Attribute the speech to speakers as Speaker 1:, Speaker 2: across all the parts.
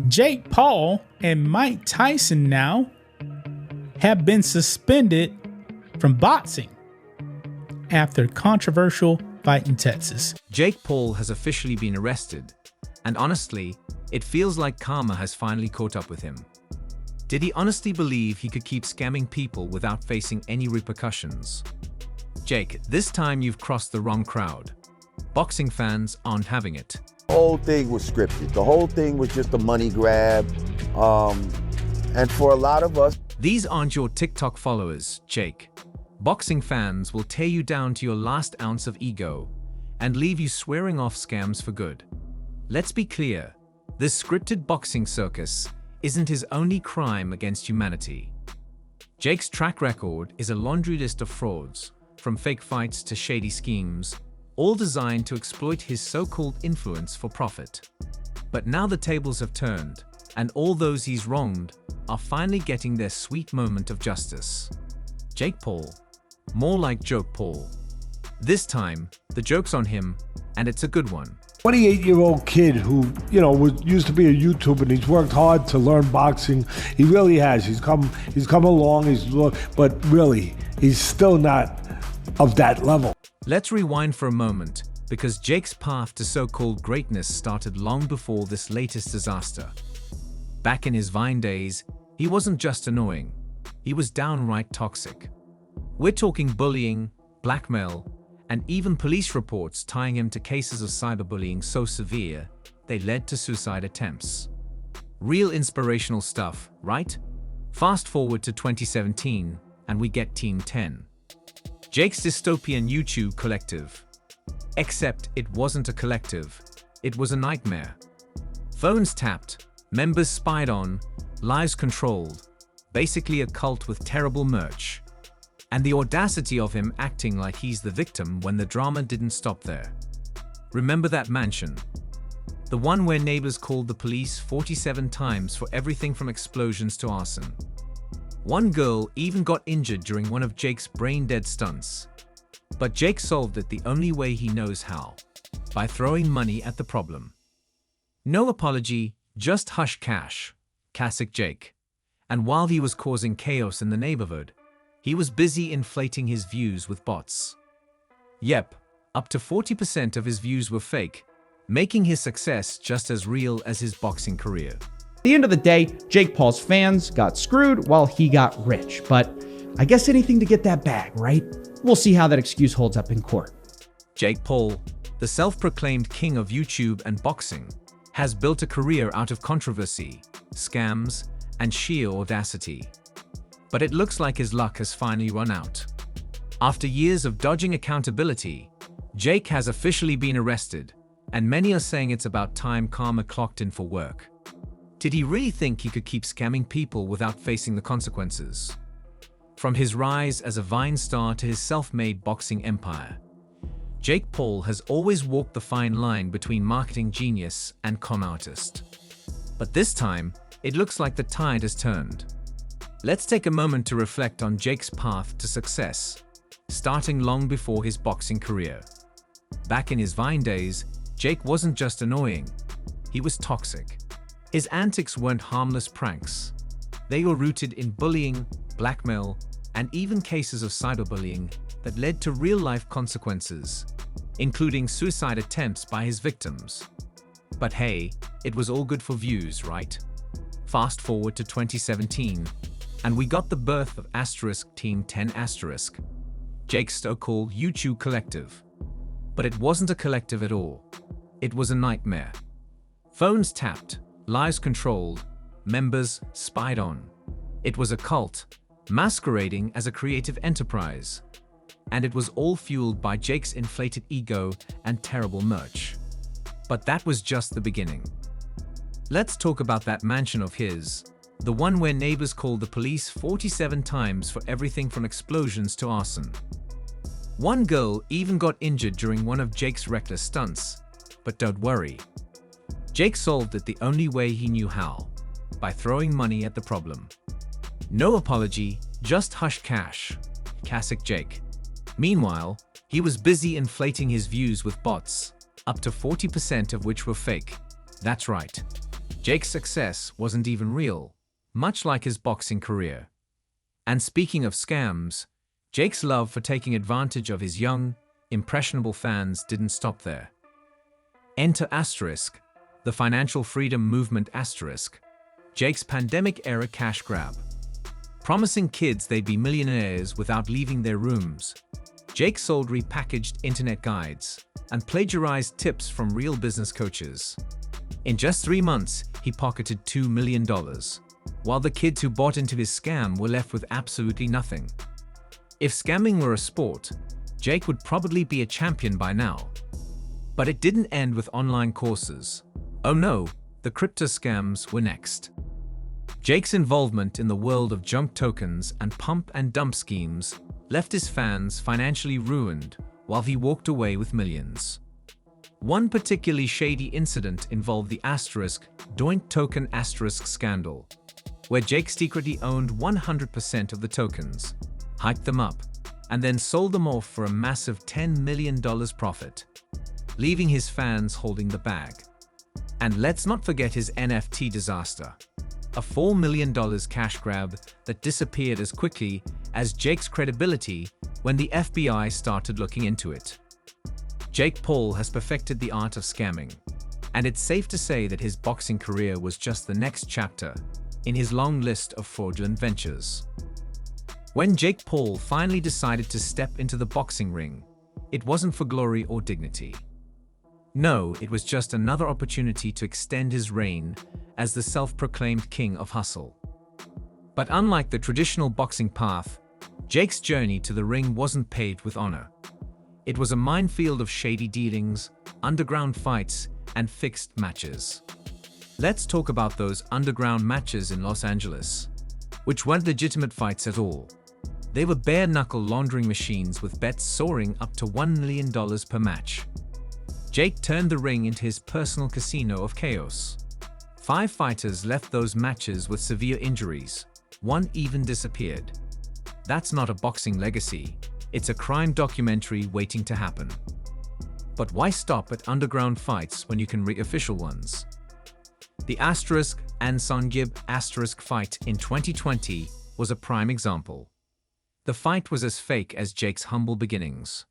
Speaker 1: Jake Paul and Mike Tyson now have been suspended from boxing after a controversial fight in Texas.
Speaker 2: Jake Paul has officially been arrested, and honestly, it feels like karma has finally caught up with him. Did he honestly believe he could keep scamming people without facing any repercussions? Jake, this time you've crossed the wrong crowd. Boxing fans aren't having it.
Speaker 3: The whole thing was scripted. The whole thing was just a money grab. And for a lot of us,
Speaker 2: these aren't your TikTok followers, Jake. Boxing fans will tear you down to your last ounce of ego and leave you swearing off scams for good. Let's be clear, this scripted boxing circus isn't his only crime against humanity. Jake's track record is a laundry list of frauds, from fake fights to shady schemes, all designed to exploit his so-called influence for profit. But now the tables have turned, and all those he's wronged are finally getting their sweet moment of justice. Jake Paul, more like Joke Paul. This time, the joke's on him, and it's a good one.
Speaker 4: 28-year-old kid who, used to be a YouTuber, and he's worked hard to learn boxing. He really has. He's come along, but really, he's still not of that level.
Speaker 2: Let's rewind for a moment, because Jake's path to so-called greatness started long before this latest disaster. Back in his Vine days, he wasn't just annoying, he was downright toxic. We're talking bullying, blackmail, and even police reports tying him to cases of cyberbullying so severe they led to suicide attempts. Real inspirational stuff, right? Fast forward to 2017, and we get Team 10. Jake's dystopian YouTube collective. Except it wasn't a collective, it was a nightmare. Phones tapped, members spied on, lives controlled, basically a cult with terrible merch. And the audacity of him acting like he's the victim when the drama didn't stop there. Remember that mansion? The one where neighbors called the police 47 times for everything from explosions to arson. One girl even got injured during one of Jake's brain-dead stunts. But Jake solved it the only way he knows how, by throwing money at the problem. No apology, just hush cash. Classic Jake. And while he was causing chaos in the neighborhood, he was busy inflating his views with bots. Yep, up to 40% of his views were fake, making his success just as real as his boxing career.
Speaker 5: At the end of the day, Jake Paul's fans got screwed while he got rich, but I guess anything to get that bag, right? We'll see how that excuse holds up in court.
Speaker 2: Jake Paul, the self-proclaimed king of YouTube and boxing, has built a career out of controversy, scams, and sheer audacity. But it looks like his luck has finally run out. After years of dodging accountability, Jake has officially been arrested, and many are saying it's about time karma clocked in for work. Did he really think he could keep scamming people without facing the consequences? From his rise as a Vine star to his self-made boxing empire, Jake Paul has always walked the fine line between marketing genius and con artist. But this time, it looks like the tide has turned. Let's take a moment to reflect on Jake's path to success, starting long before his boxing career. Back in his Vine days, Jake wasn't just annoying, he was toxic. His antics weren't harmless pranks. They were rooted in bullying, blackmail, and even cases of cyberbullying that led to real-life consequences, including suicide attempts by his victims. But hey, it was all good for views, right? Fast forward to 2017, and we got the birth of Team 10 Jake's so-called YouTube collective. But it wasn't a collective at all. It was a nightmare. Phones tapped, lives controlled, members spied on. It was a cult, masquerading as a creative enterprise. And it was all fueled by Jake's inflated ego and terrible merch. But that was just the beginning. Let's talk about that mansion of his, the one where neighbors called the police 47 times for everything from explosions to arson. One girl even got injured during one of Jake's reckless stunts, but don't worry. Jake solved it the only way he knew how, by throwing money at the problem. No apology, just hush cash. Classic Jake. Meanwhile, he was busy inflating his views with bots, up to 40% of which were fake. That's right. Jake's success wasn't even real, much like his boxing career. And speaking of scams, Jake's love for taking advantage of his young, impressionable fans didn't stop there. Enter Asterisk, the financial freedom movement Asterisk, Jake's pandemic-era cash grab. Promising kids they'd be millionaires without leaving their rooms, Jake sold repackaged internet guides and plagiarized tips from real business coaches. In just 3 months, he pocketed $2 million, while the kids who bought into his scam were left with absolutely nothing. If scamming were a sport, Jake would probably be a champion by now. But it didn't end with online courses. Oh no, the crypto scams were next. Jake's involvement in the world of junk tokens and pump and dump schemes left his fans financially ruined while he walked away with millions. One particularly shady incident involved the Asterisk Doint Token Asterisk scandal, where Jake secretly owned 100% of the tokens, hyped them up, and then sold them off for a massive $10 million profit, leaving his fans holding the bag. And let's not forget his NFT disaster, a $4 million cash grab that disappeared as quickly as Jake's credibility when the FBI started looking into it. Jake Paul has perfected the art of scamming, and it's safe to say that his boxing career was just the next chapter in his long list of fraudulent ventures. When Jake Paul finally decided to step into the boxing ring, it wasn't for glory or dignity. No, it was just another opportunity to extend his reign as the self-proclaimed king of hustle. But unlike the traditional boxing path, Jake's journey to the ring wasn't paved with honor. It was a minefield of shady dealings, underground fights, and fixed matches. Let's talk about those underground matches in Los Angeles, which weren't legitimate fights at all. They were bare-knuckle laundering machines with bets soaring up to $1 million per match. Jake turned the ring into his personal casino of chaos. 5 fighters left those matches with severe injuries. 1 even disappeared. That's not a boxing legacy. It's a crime documentary waiting to happen. But why stop at underground fights when you can rig official ones? The Asterisk and Songib Asterisk fight in 2020 was a prime example. The fight was as fake as Jake's humble beginnings.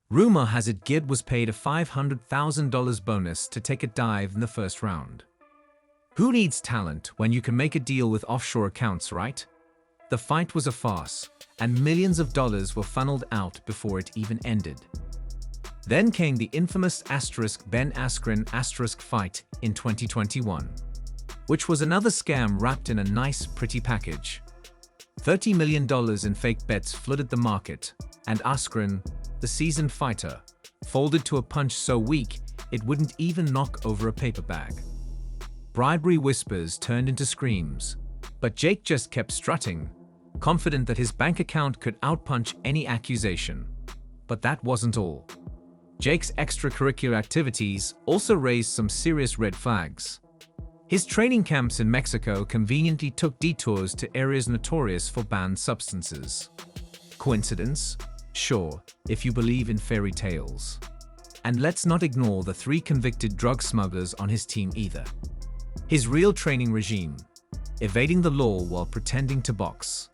Speaker 2: Rumor has it Gib was paid a $500,000 bonus to take a dive in the first round. Who needs talent when you can make a deal with offshore accounts, right? The fight was a farce, and millions of dollars were funneled out before it even ended. Then came the infamous Asterisk Ben Askren Asterisk fight in 2021, which was another scam wrapped in a nice, pretty package. $30 million in fake bets flooded the market, and Askren, the seasoned fighter, folded to a punch so weak it wouldn't even knock over a paper bag. Bribery whispers turned into screams, but Jake just kept strutting, confident that his bank account could outpunch any accusation. But that wasn't all. Jake's extracurricular activities also raised some serious red flags. His training camps in Mexico conveniently took detours to areas notorious for banned substances. Coincidence? Sure, if you believe in fairy tales. And let's not ignore the 3 convicted drug smugglers on his team either. His real training regime: evading the law while pretending to box.